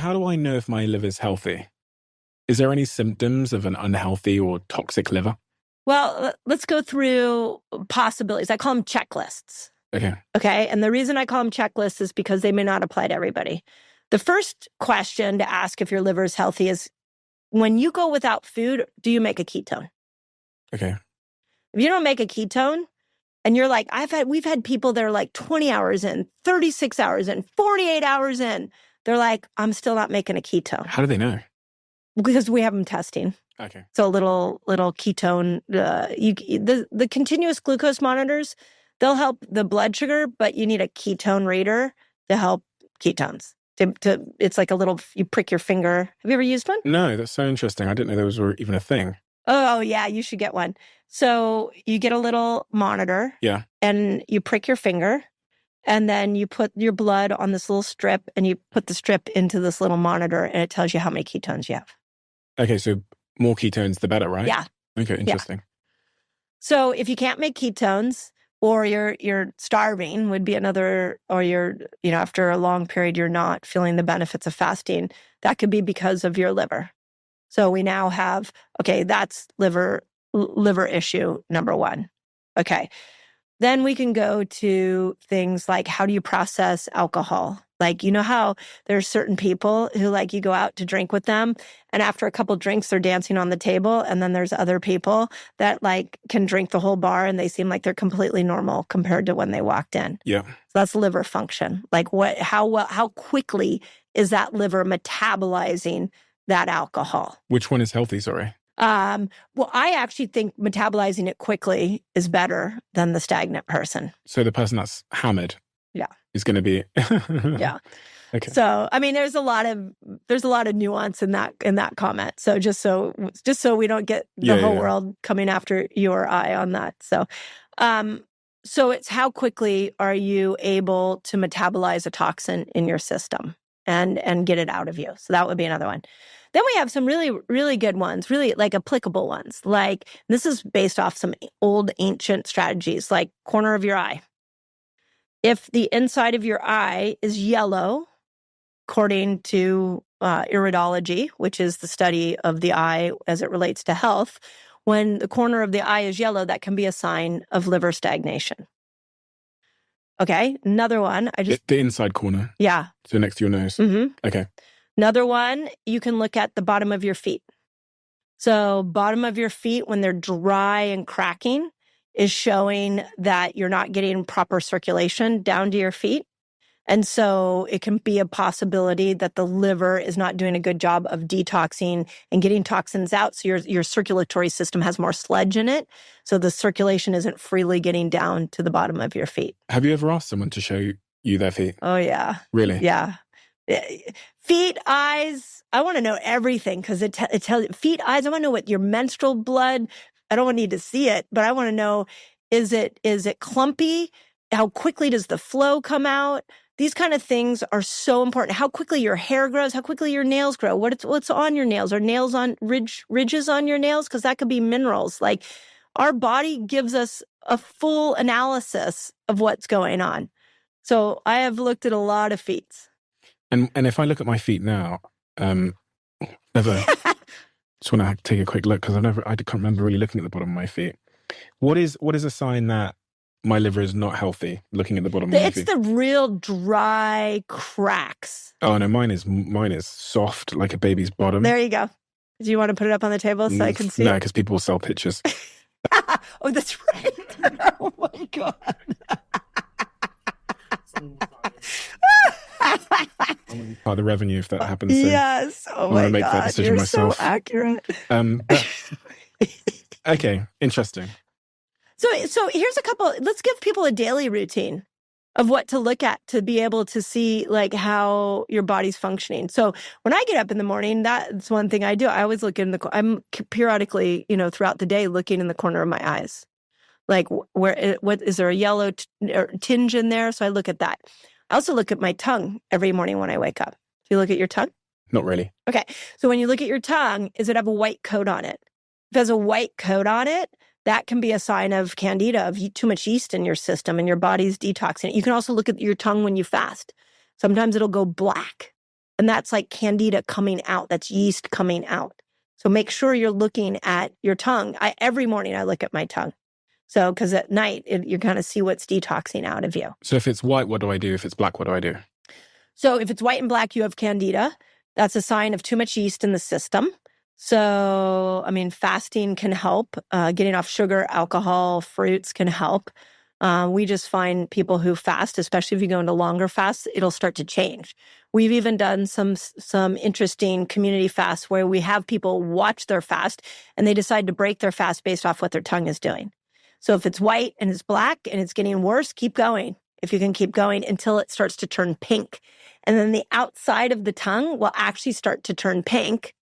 how do I know if my liver's healthy? Is there any symptoms of an unhealthy or toxic liver? Well, let's go through possibilities. I call them checklists. Okay. And the reason I call them checklists is because they may not apply to everybody. The first question to ask if your liver is healthy is, when you go without food, do you make a ketone? Okay. If you don't make a ketone, and you're like, we've had people that are like 20 hours in, 36 hours in, 48 hours in. They're like, I'm still not making a ketone. How do they know? Because we have them testing. Okay. So a little ketone, the continuous glucose monitors, they'll help the blood sugar, but you need a ketone reader to help ketones. It's like a little, you prick your finger. Have you ever used one? No, that's so interesting. I didn't know those were even a thing. Oh, yeah, you should get one. So you get a little monitor. Yeah. And you prick your finger, and then you put your blood on this little strip, and you put the strip into this little monitor, and it tells you how many ketones you have. Okay, so more ketones, the better, right? Yeah. Okay, interesting. Yeah. So if you can't make ketones, or you're starving would be another, or after a long period, you're not feeling the benefits of fasting, that could be because of your liver. So we now have, that's liver issue number one. Okay. Then we can go to things like, how do you process alcohol? Like, you know how there's certain people who, like, you go out to drink with them, and after a couple drinks, they're dancing on the table. And then there's other people that, like, can drink the whole bar and they seem like they're completely normal compared to when they walked in. Yeah. So that's liver function. Like, how quickly is that liver metabolizing that alcohol? Which one is healthy, sorry? Well, I actually think metabolizing it quickly is better than the stagnant person. So the person that's hammered, yeah, is going to be yeah. Okay. So I mean, there's a lot of nuance in that comment. So just so we don't get the whole world coming after you or I on that. So, so it's how quickly are you able to metabolize a toxin in your system and get it out of you? So that would be another one. Then we have some really, really good ones, really like applicable ones. Like, this is based off some old ancient strategies, like corner of your eye. If the inside of your eye is yellow, according to iridology, which is the study of the eye as it relates to health, when the corner of the eye is yellow, that can be a sign of liver stagnation. Okay, another one. The inside corner. Yeah. So next to your nose. Mm-hmm. Okay. Another one, you can look at the bottom of your feet. So bottom of your feet, when they're dry and cracking, is showing that you're not getting proper circulation down to your feet. And so it can be a possibility that the liver is not doing a good job of detoxing and getting toxins out. So your circulatory system has more sludge in it. So the circulation isn't freely getting down to the bottom of your feet. Have you ever asked someone to show you their feet? Oh, yeah. Really? Yeah. Feet, eyes, I want to know everything, because it tells you, feet, eyes, I want to know what your menstrual blood, I don't need to see it, but I want to know, is it clumpy? How quickly does the flow come out? These kind of things are so important. How quickly your hair grows, how quickly your nails grow, what's on your nails? Are nails on ridges on your nails? Because that could be minerals. Like, our body gives us a full analysis of what's going on. So I have looked at a lot of feet. And if I look at my feet now, never. Just want to take a quick look, because I can't remember really looking at the bottom of my feet. What is a sign that my liver is not healthy? Looking at the bottom of my feet, it's the real dry cracks. Oh no, mine is soft like a baby's bottom. There you go. Do you want to put it up on the table so I can see? No, because people will sell pictures. Oh, that's right. Oh my God. Part of the revenue if that happens. So yes. Oh my God. Make that decision You're myself. so accurate. Okay, interesting. So here's a couple. Let's give people a daily routine of what to look at to be able to see, like, how your body's functioning. So when I get up in the morning, that's one thing I do. I always look I'm periodically, throughout the day, looking in the corner of my eyes. Like, what is there a yellow tinge in there? So I look at that. I also look at my tongue every morning when I wake up. Do you look at your tongue? Not really. Okay. So when you look at your tongue, does it have a white coat on it? If it has a white coat on it, that can be a sign of candida, of too much yeast in your system and your body's detoxing it. You can also look at your tongue when you fast. Sometimes it'll go black. And that's like candida coming out. That's yeast coming out. So make sure you're looking at your tongue. Every morning I look at my tongue. So, because at night, you kind of see what's detoxing out of you. So if it's white, what do I do? If it's black, what do I do? So if it's white and black, you have candida. That's a sign of too much yeast in the system. So, I mean, fasting can help. Getting off sugar, alcohol, fruits can help. We just find people who fast, especially if you go into longer fasts, it'll start to change. We've even done some interesting community fasts where we have people watch their fast and they decide to break their fast based off what their tongue is doing. So if it's white and it's black and it's getting worse, keep going. If you can keep going until it starts to turn pink. And then the outside of the tongue will actually start to turn pink.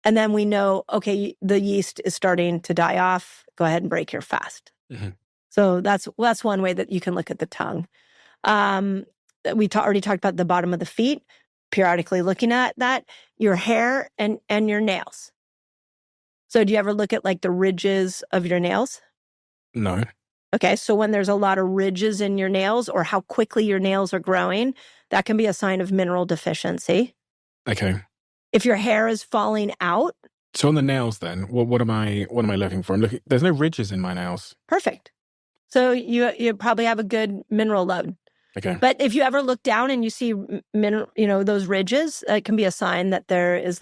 And then we know, okay, the yeast is starting to die off. Go ahead and break your fast. Mm-hmm. So that's one way that you can look at the tongue. We already talked about the bottom of the feet, periodically looking at that, your hair and your nails. So do you ever look at like the ridges of your nails? No. Okay, so when there's a lot of ridges in your nails or how quickly your nails are growing, that can be a sign of mineral deficiency. Okay. If your hair is falling out. So on the nails then, what am I looking for? There's no ridges in my nails. Perfect. So you probably have a good mineral load. Okay. But if you ever look down and you see those ridges, it can be a sign that there is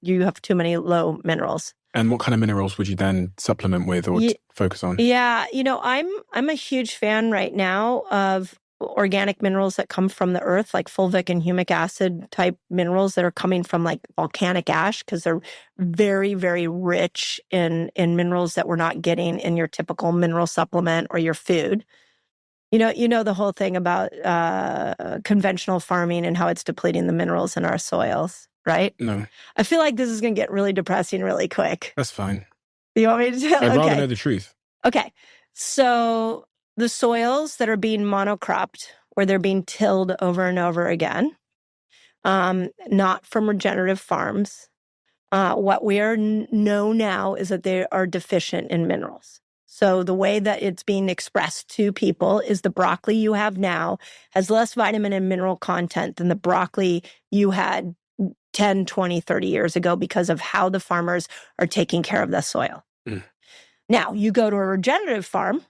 you have too many low minerals. And what kind of minerals would you then supplement with or focus on? Yeah, I'm a huge fan right now of organic minerals that come from the earth, like fulvic and humic acid type minerals that are coming from like volcanic ash, because they're very, very rich in minerals that we're not getting in your typical mineral supplement or your food. You know the whole thing about conventional farming and how it's depleting the minerals in our soils, right? No. I feel like this is going to get really depressing really quick. That's fine. You want me to tell? I'd rather know the truth. Okay. So the soils that are being monocropped, where they're being tilled over and over again, not from regenerative farms, what we know now is that they are deficient in minerals. So the way that it's being expressed to people is the broccoli you have now has less vitamin and mineral content than the broccoli you had 10, 20, 30 years ago because of how the farmers are taking care of the soil. Mm. Now, you go to a regenerative farm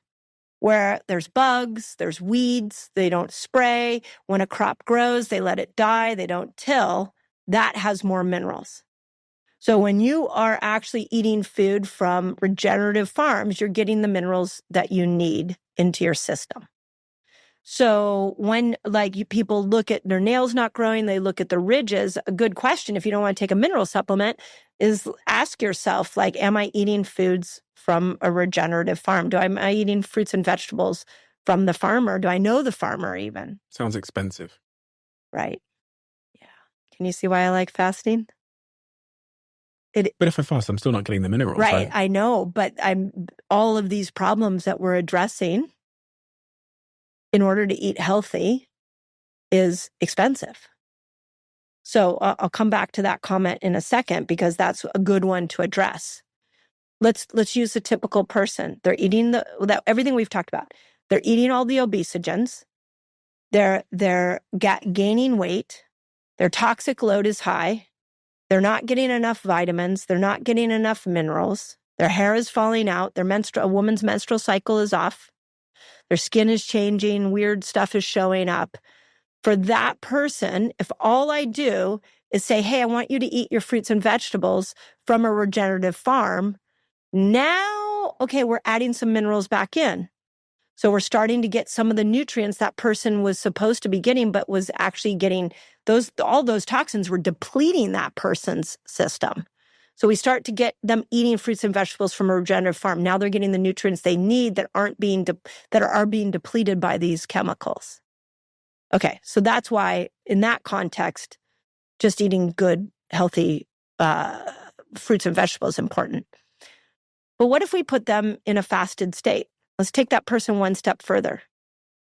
where there's bugs, there's weeds, they don't spray. When a crop grows, they let it die, they don't till. That has more minerals. So when you are actually eating food from regenerative farms, you're getting the minerals that you need into your system. So when people look at their nails not growing, they look at the ridges, a good question, if you don't want to take a mineral supplement, is ask yourself, am I eating foods from a regenerative farm? Am I eating fruits and vegetables from the farmer? Do I know the farmer even? Sounds expensive. Right. Yeah. Can you see why I like fasting? But if I fast, I'm still not getting the minerals. Right. I know, but all of these problems that we're addressing in order to eat healthy is expensive. So I'll come back to that comment in a second because that's a good one to address. Let's use the typical person. They're eating everything we've talked about. They're eating all the obesogens. They're gaining weight. Their toxic load is high. They're not getting enough vitamins. They're not getting enough minerals. Their hair is falling out. A woman's menstrual cycle is off. Their skin is changing. Weird stuff is showing up. For that person, if all I do is say, hey, I want you to eat your fruits and vegetables from a regenerative farm, now, okay, we're adding some minerals back in. So we're starting to get some of the nutrients that person was supposed to be getting, but was actually getting all those toxins were depleting that person's system. So we start to get them eating fruits and vegetables from a regenerative farm. Now they're getting the nutrients they need that are being depleted by these chemicals. Okay, so that's why in that context, just eating good, healthy fruits and vegetables is important. But what if we put them in a fasted state? Let's take that person one step further.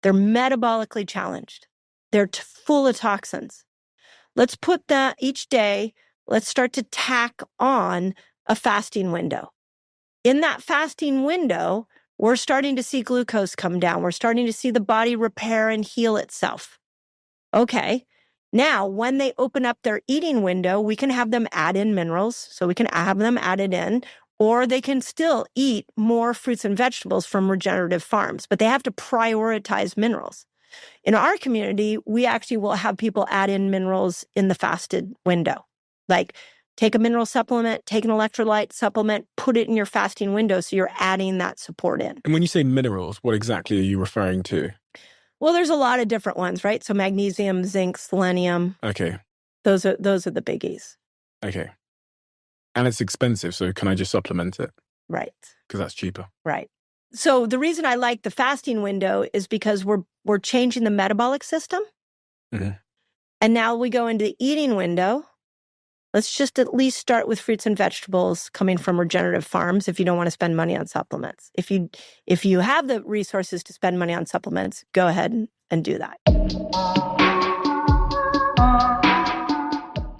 They're metabolically challenged. They're full of toxins. Let's put that each day, let's start to tack on a fasting window. In that fasting window, we're starting to see glucose come down. We're starting to see the body repair and heal itself. Okay, Now, when they open up their eating window, we can have them add in minerals. So we can have them added in, or they can still eat more fruits and vegetables from regenerative farms, but they have to prioritize minerals. In our community, we actually will have people add in minerals in the fasted window. Like take a mineral supplement, take an electrolyte supplement, put it in your fasting window so you're adding that support in. And when you say minerals, what exactly are you referring to? Well, there's a lot of different ones, right? So magnesium, zinc, selenium. Okay. Those are the biggies. Okay. And it's expensive, so can I just supplement it? Right. Because that's cheaper. Right. So the reason I like the fasting window is because we're changing the metabolic system. Mm-hmm. And now we go into the eating window. Let's just at least start with fruits and vegetables coming from regenerative farms if you don't want to spend money on supplements. If you have the resources to spend money on supplements, go ahead and do that.